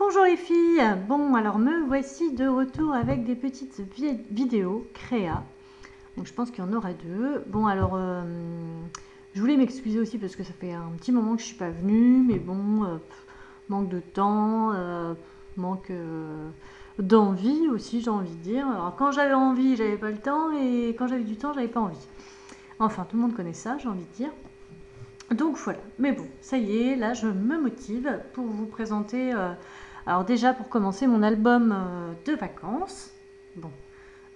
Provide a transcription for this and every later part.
Bonjour les filles. Bon, alors me voici de retour avec des petites vidéos créa. Donc je pense qu'il y en aura deux. Bon, alors je voulais m'excuser aussi parce que ça fait un petit moment que je suis pas venue, mais bon, manque de temps, manque d'envie aussi, j'ai envie de dire. Alors quand j'avais envie, j'avais pas le temps, et quand j'avais du temps, j'avais pas envie. Enfin, tout le monde connaît ça, j'ai envie de dire. Donc voilà, mais bon, ça y est, là je me motive pour vous présenter, alors déjà pour commencer, mon album de vacances. Bon,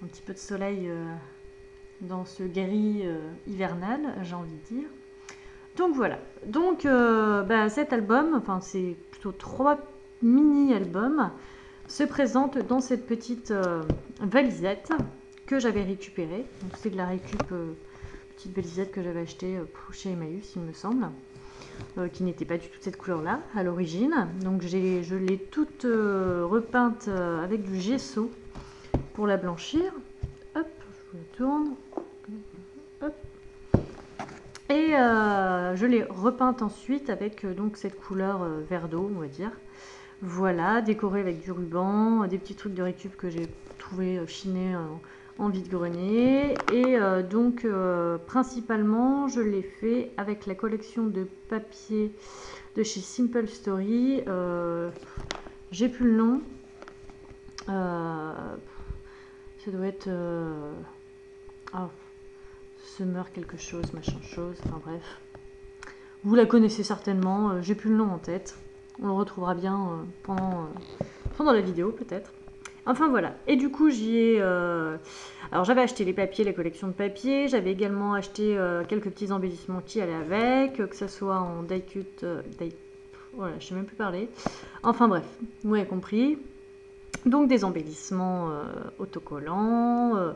un petit peu de soleil dans ce gris hivernal, j'ai envie de dire. Donc voilà, donc cet album, enfin c'est plutôt 3 mini-albums, se présente dans cette petite valisette que j'avais récupérée. Donc c'est de la récup, petite valisette que j'avais achetée chez Emmaüs, il me semble, qui n'était pas du tout de cette couleur-là à l'origine. Donc je l'ai toute repeinte avec du gesso pour la blanchir. Hop, je vous la tourne. Hop. Et je l'ai repeinte ensuite avec donc cette couleur vert d'eau, on va dire. Voilà, décorée avec du ruban, des petits trucs de récup que j'ai trouvé chinés en vide-grenier. Et donc principalement je l'ai fait avec la collection de papier de chez Simple Story. J'ai plus le nom. Ça doit être Summer quelque chose, machin chose, enfin bref. Vous la connaissez certainement, j'ai plus le nom en tête. On le retrouvera bien pendant la vidéo peut-être. Enfin voilà, et du coup j'y ai... alors j'avais acheté les papiers, les collections de papier, j'avais également acheté quelques petits embellissements qui allaient avec, que ce soit en die cut, voilà, je sais même plus parler. Enfin bref, vous avez compris. Donc des embellissements autocollants,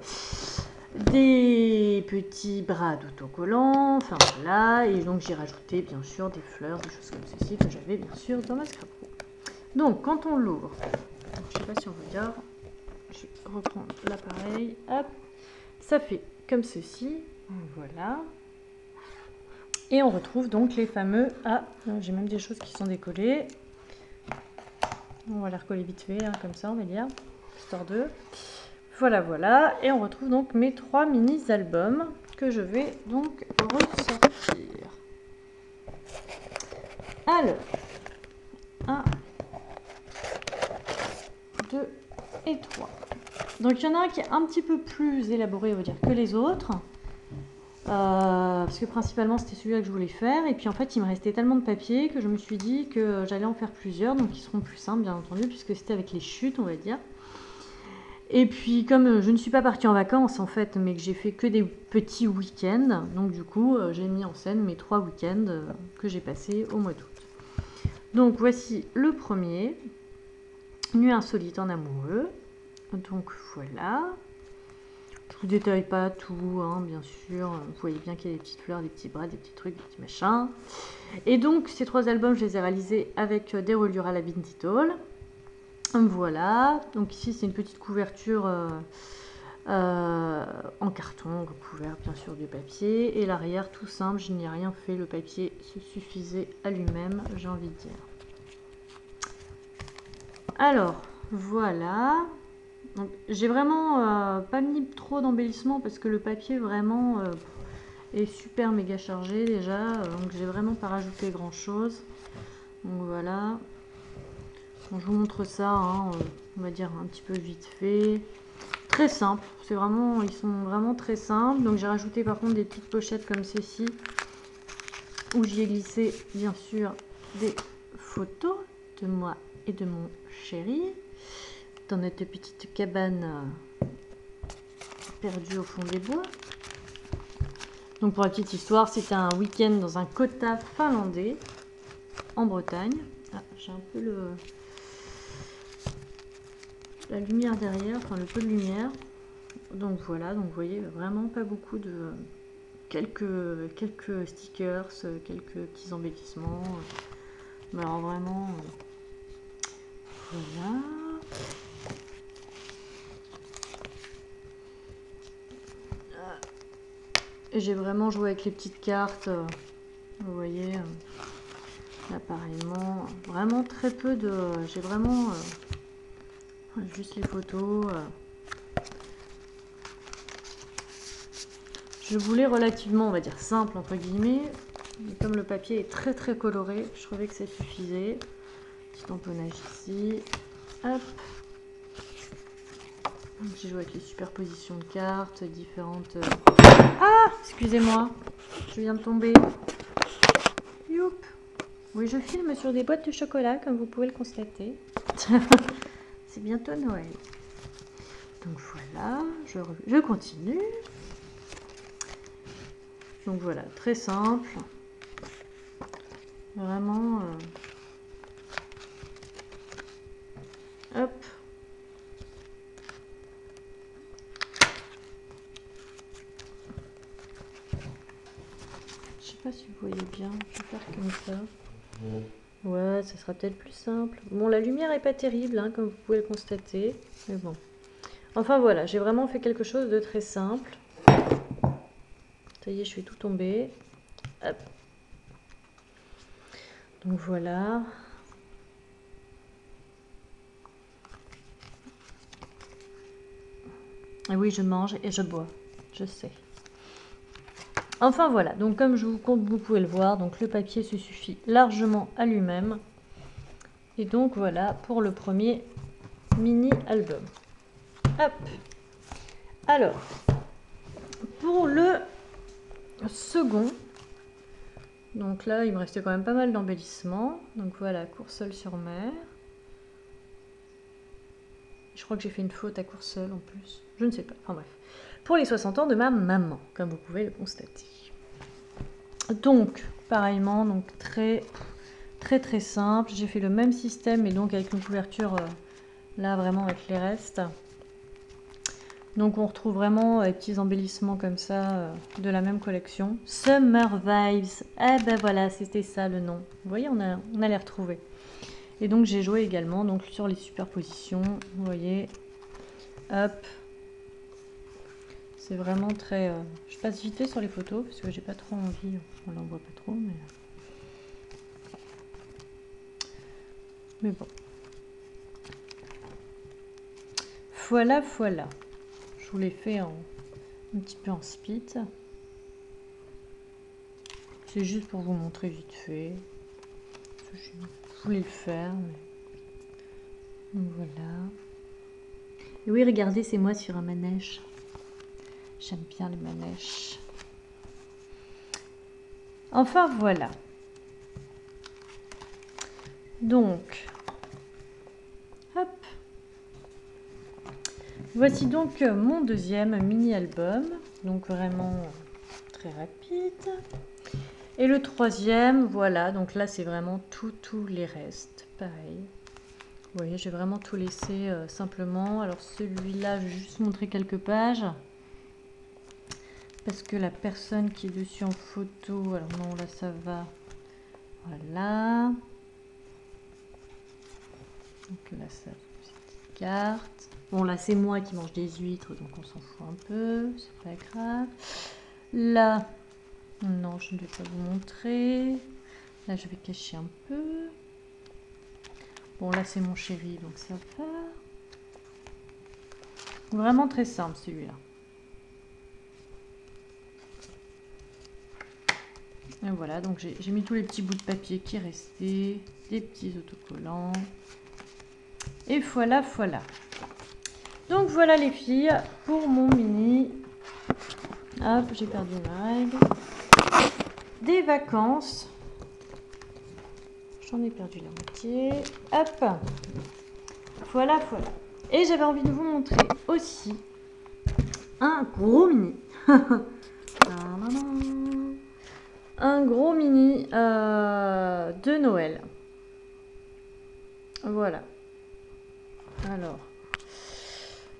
des petits bras d'autocollants, enfin voilà, et donc j'ai rajouté bien sûr des fleurs, des choses comme ceci que j'avais bien sûr dans ma scrapbook. Donc quand on l'ouvre, je sais pas si on regarde, je vais reprendre l'appareil, hop, ça fait comme ceci, voilà. Et on retrouve donc les fameux, j'ai même des choses qui sont décollées. On va les recoller vite fait, hein, comme ça on va dire, histoire de... Voilà, voilà. Et on retrouve donc mes 3 mini-albums que je vais donc ressortir. Alors, 1, 2 et 3. Donc il y en a un qui est un petit peu plus élaboré, on va dire, que les autres. Parce que principalement c'était celui-là que je voulais faire. Et puis en fait il me restait tellement de papier que je me suis dit que j'allais en faire plusieurs. Donc ils seront plus simples bien entendu, puisque c'était avec les chutes, on va dire. Et puis comme je ne suis pas partie en vacances en fait, mais que j'ai fait que des petits week-ends, donc du coup j'ai mis en scène mes 3 week-ends que j'ai passés au mois d'août. Donc voici le premier, Nuit insolite en amoureux. Donc voilà. Je vous détaille pas tout, hein, bien sûr. Vous voyez bien qu'il y a des petites fleurs, des petits bras, des petits trucs, des petits machins. Et donc ces 3 albums, je les ai réalisés avec des reliures à la Binti-Tall. Voilà, donc ici c'est une petite couverture en carton, recouvert bien sûr de papier, et l'arrière tout simple, je n'y ai rien fait, le papier se suffisait à lui-même, j'ai envie de dire. Alors voilà, j'ai vraiment pas mis trop d'embellissement parce que le papier vraiment est super méga chargé déjà, donc j'ai vraiment pas rajouté grand chose. Donc voilà. Bon, je vous montre ça, hein, on va dire un petit peu vite fait. Très simple, c'est vraiment, ils sont vraiment très simples. Donc j'ai rajouté par contre des petites pochettes comme ceci, où j'y ai glissé bien sûr des photos de moi et de mon chéri, dans notre petite cabane perdue au fond des bois. Donc pour la petite histoire, c'était un week-end dans un kota finlandais, en Bretagne. Ah, j'ai un peu la lumière derrière, enfin le peu de lumière. Donc voilà, donc vous voyez vraiment pas beaucoup de quelques stickers, quelques petits embellissements. Mais alors vraiment voilà. Et j'ai vraiment joué avec les petites cartes. Vous voyez la pareillement, vraiment très peu de... J'ai vraiment juste les photos. Je voulais relativement, on va dire, simple, entre guillemets. Mais comme le papier est très très coloré, je trouvais que ça suffisait. Petit tamponnage ici. Hop. J'ai joué avec les superpositions de cartes, différentes... Ah, excusez-moi, je viens de tomber. Youp. Oui, je filme sur des boîtes de chocolat, comme vous pouvez le constater. C'est bientôt Noël. Donc voilà, je continue. Donc voilà, très simple. Vraiment... Hop. Je sais pas si vous voyez bien, je vais faire comme ça. Ouais, ça sera peut-être plus simple. Bon, la lumière est pas terrible, hein, comme vous pouvez le constater. Mais bon. Enfin voilà, j'ai vraiment fait quelque chose de très simple. Ça y est, je suis tout tombée. Hop. Donc voilà. Et oui, je mange et je bois. Je sais. Enfin voilà, donc comme vous pouvez le voir, donc le papier se suffit largement à lui-même. Et donc voilà pour le premier mini album. Hop. Alors, pour le second, donc là il me restait quand même pas mal d'embellissements. Donc voilà, Courseulles-sur-Mer. Je crois que j'ai fait une faute à Courseulles en plus. Je ne sais pas. Enfin bref. Pour les 60 ans de ma maman, comme vous pouvez le constater. Donc, pareillement, donc très simple. J'ai fait le même système, et donc avec une couverture là vraiment avec les restes. Donc on retrouve vraiment les petits embellissements comme ça de la même collection. Summer Vibes. Eh ben voilà, c'était ça le nom. Vous voyez, on a les retrouvés. Et donc j'ai joué également donc sur les superpositions. Vous voyez, hop. C'est vraiment très... je passe vite fait sur les photos parce que j'ai pas trop envie. On l'en voit pas trop, mais bon. Voilà, voilà. Je vous l'ai fait un petit peu en speed. C'est juste pour vous montrer vite fait. Je voulais le faire, mais... Donc voilà. Et oui, regardez, c'est moi sur un manège. J'aime bien les manèges. Enfin, voilà. Donc, hop. Voici donc mon deuxième mini-album. Donc vraiment très rapide. Et le troisième, voilà. Donc là, c'est vraiment tous les restes. Pareil. Vous voyez, j'ai vraiment tout laissé simplement. Alors celui-là, je vais juste montrer quelques pages. Parce que la personne qui est dessus en photo, alors non, là ça va. Voilà. Donc là, ça, petite carte. Bon, là, c'est moi qui mange des huîtres, donc on s'en fout un peu. C'est pas grave. Là, non, je ne vais pas vous montrer. Là, je vais cacher un peu. Bon, là, c'est mon chéri, donc ça va. Vraiment très simple, celui-là. Et voilà, donc j'ai mis tous les petits bouts de papier qui restaient, des petits autocollants. Et voilà, voilà. Donc voilà les filles, pour mon mini. Hop, j'ai perdu ma règle. Des vacances. J'en ai perdu la moitié. Hop. Voilà, voilà. Et j'avais envie de vous montrer aussi un gros mini. Un gros mini de Noël. Voilà. Alors,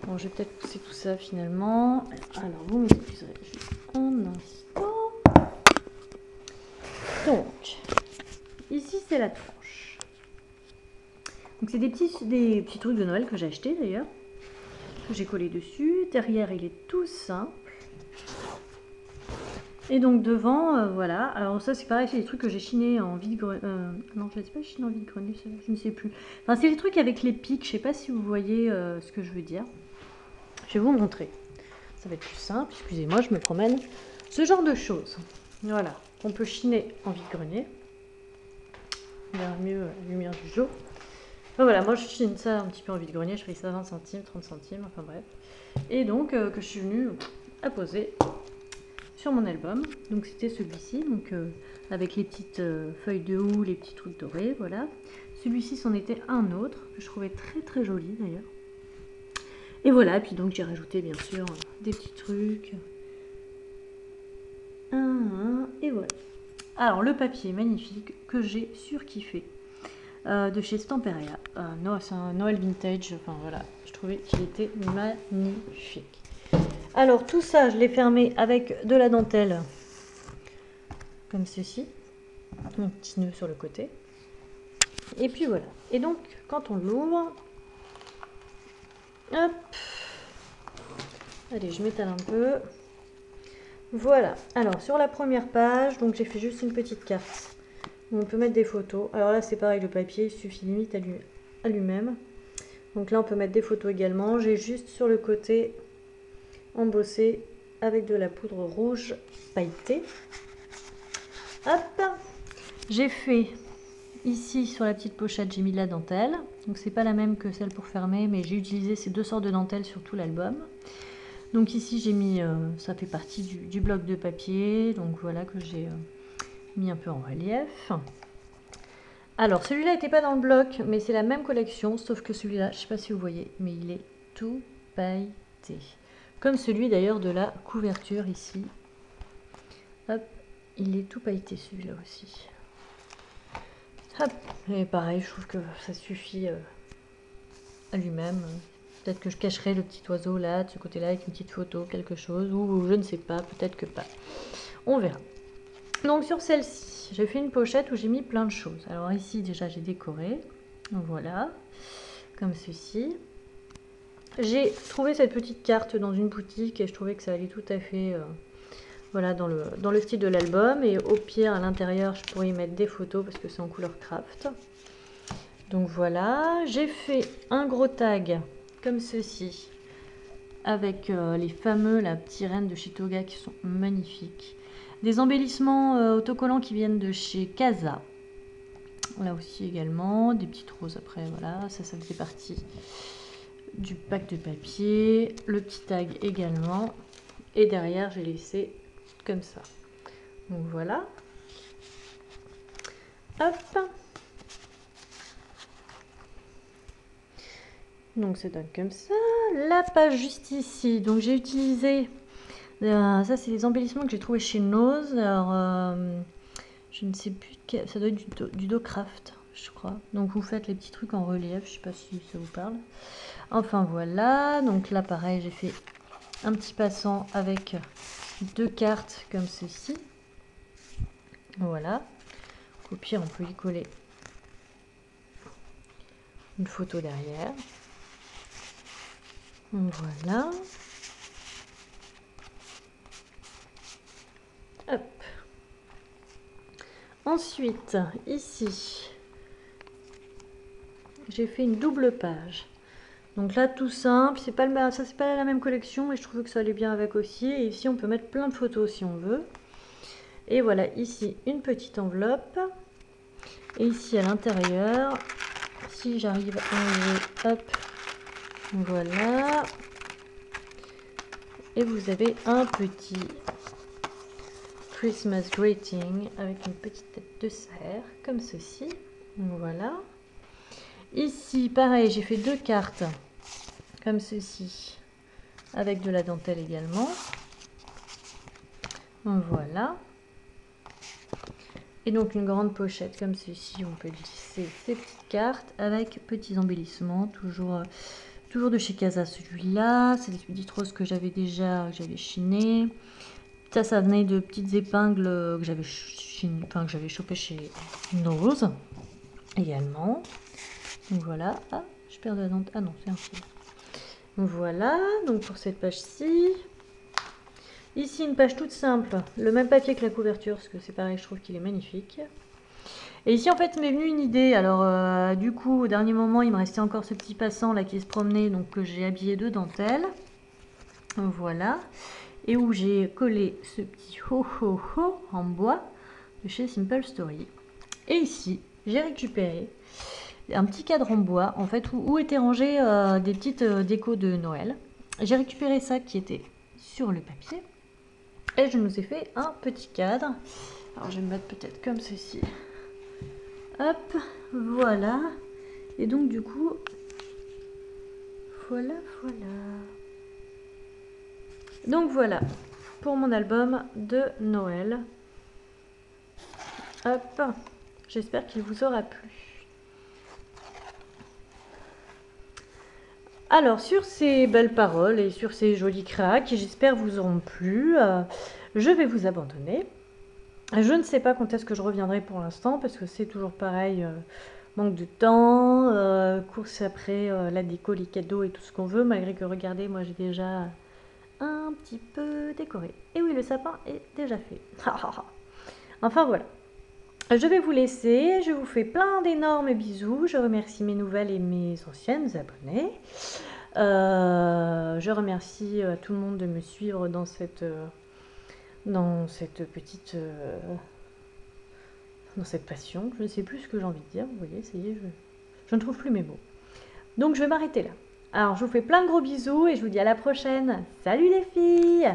bon, je vais peut-être pousser tout ça finalement. Alors, vous m'excuserez juste un instant. Donc, ici c'est la tranche. Donc c'est des petits trucs de Noël que j'ai acheté d'ailleurs, que j'ai collé dessus. Derrière, il est tout simple. Et donc devant, voilà. Alors ça c'est pareil, c'est des trucs que j'ai chiné en vide-grenier. Non, je ne sais pas chiné en vide-grenier, je ne sais plus. Enfin, c'est les trucs avec les pics, je ne sais pas si vous voyez ce que je veux dire. Je vais vous montrer. Ça va être plus simple, excusez-moi, je me promène. Ce genre de choses, voilà, qu'on peut chiner en vide-grenier. Il y a mieux la lumière du jour. Enfin, voilà, moi je chine ça un petit peu en vide-grenier, je paye ça 20 centimes, 30 centimes, enfin bref. Et donc que je suis venue à poser sur mon album. Donc c'était celui-ci, donc avec les petites feuilles de houx, les petits trucs dorés, voilà. Celui-ci c'en était un autre que je trouvais très très joli d'ailleurs. Et voilà, puis donc j'ai rajouté bien sûr des petits trucs. Et voilà. Alors le papier magnifique que j'ai surkiffé de chez Stamperia. C'est un Noël Vintage, enfin voilà, je trouvais qu'il était magnifique. Alors tout ça, je l'ai fermé avec de la dentelle, comme ceci, un petit nœud sur le côté. Et puis voilà. Et donc quand on l'ouvre, hop, allez, je m'étale un peu. Voilà. Alors sur la première page, donc j'ai fait juste une petite carte où on peut mettre des photos. Alors là c'est pareil, le papier il suffit limite à lui-même. Donc là on peut mettre des photos également. J'ai juste sur le côté embossé avec de la poudre rouge pailletée. Hop, j'ai fait ici sur la petite pochette, j'ai mis de la dentelle. Donc c'est pas la même que celle pour fermer, mais j'ai utilisé ces deux sortes de dentelle sur tout l'album. Donc ici j'ai mis, ça fait partie du bloc de papier, donc voilà que j'ai mis un peu en relief. Alors celui-là n'était pas dans le bloc, mais c'est la même collection, sauf que celui-là, je ne sais pas si vous voyez, mais il est tout pailleté. Comme celui d'ailleurs de la couverture ici. Hop, il est tout pailleté celui-là aussi. Hop, et pareil, je trouve que ça suffit à lui-même. Peut-être que je cacherai le petit oiseau là, de ce côté-là, avec une petite photo, quelque chose, ou je ne sais pas, peut-être que pas. On verra. Donc sur celle-ci, j'ai fait une pochette où j'ai mis plein de choses. Alors ici déjà j'ai décoré, donc voilà, comme ceci. J'ai trouvé cette petite carte dans une boutique et je trouvais que ça allait tout à fait voilà, dans le style de l'album. Et au pire à l'intérieur je pourrais y mettre des photos parce que c'est en couleur craft. Donc voilà, j'ai fait un gros tag comme ceci avec les fameux petits rennes de chez Toga qui sont magnifiques. Des embellissements autocollants qui viennent de chez Casa. Là aussi également, des petites roses après, voilà, ça faisait partie du pack de papier. Le petit tag également. Et derrière, j'ai laissé comme ça. Donc voilà. Hop. Donc ça donne comme ça. La page juste ici. Donc j'ai utilisé... ça c'est les embellissements que j'ai trouvé chez Nose. Alors je ne sais plus, ça doit être du Docraft, je crois. Donc vous faites les petits trucs en relief, je sais pas si ça vous parle. Enfin voilà, donc là pareil, j'ai fait un petit passant avec deux cartes comme ceci. Voilà. Au pire, on peut y coller une photo derrière. Voilà. Hop. Ensuite, ici, j'ai fait une double page. Donc là, tout simple, c'est pas la même collection, mais je trouvais que ça allait bien avec aussi. Et ici, on peut mettre plein de photos si on veut. Et voilà, ici, une petite enveloppe. Et ici, à l'intérieur, si j'arrive à enlever, hop, voilà. Et vous avez un petit Christmas greeting avec une petite tête de cerf, comme ceci. Voilà. Ici, pareil, j'ai fait deux cartes, comme ceci, avec de la dentelle également. Voilà. Et donc une grande pochette comme ceci, on peut glisser ces petites cartes avec petits embellissements, toujours de chez Casa celui-là. C'est des petites roses que j'avais chinées. Ça venait de petites épingles que j'avais chopé chez Nose également. Donc voilà. Ah, je perds de la dentelle. Ah non, c'est un fil. Voilà, donc pour cette page-ci. Ici, une page toute simple, le même papier que la couverture, parce que c'est pareil, je trouve qu'il est magnifique. Et ici, en fait, m'est venue une idée. Alors, du coup, au dernier moment, il me restait encore ce petit passant là qui se promenait, donc que j'ai habillé de dentelle. Voilà. Et où j'ai collé ce petit ho ho ho en bois de chez Simple Story. Et ici, j'ai récupéré un petit cadre en bois, en fait, où étaient rangées des petites décos de Noël. J'ai récupéré ça qui était sur le papier. Et je nous ai fait un petit cadre. Alors, je vais me mettre peut-être comme ceci. Hop, voilà. Et donc, du coup, voilà. Donc, voilà, pour mon album de Noël. Hop, j'espère qu'il vous aura plu. Alors, sur ces belles paroles et sur ces jolis cracks, qui j'espère vous auront plu, je vais vous abandonner. Je ne sais pas quand est-ce que je reviendrai pour l'instant, parce que c'est toujours pareil, manque de temps, course après la déco, les cadeaux et tout ce qu'on veut, malgré que, regardez, moi j'ai déjà un petit peu décoré. Et oui, le sapin est déjà fait. Enfin voilà. Je vais vous laisser, je vous fais plein d'énormes bisous, je remercie mes nouvelles et mes anciennes abonnées. Je remercie tout le monde de me suivre dans cette petite... dans cette passion. Je ne sais plus ce que j'ai envie de dire, vous voyez, ça y est, je ne trouve plus mes mots. Donc je vais m'arrêter là. Alors je vous fais plein de gros bisous et je vous dis à la prochaine. Salut les filles!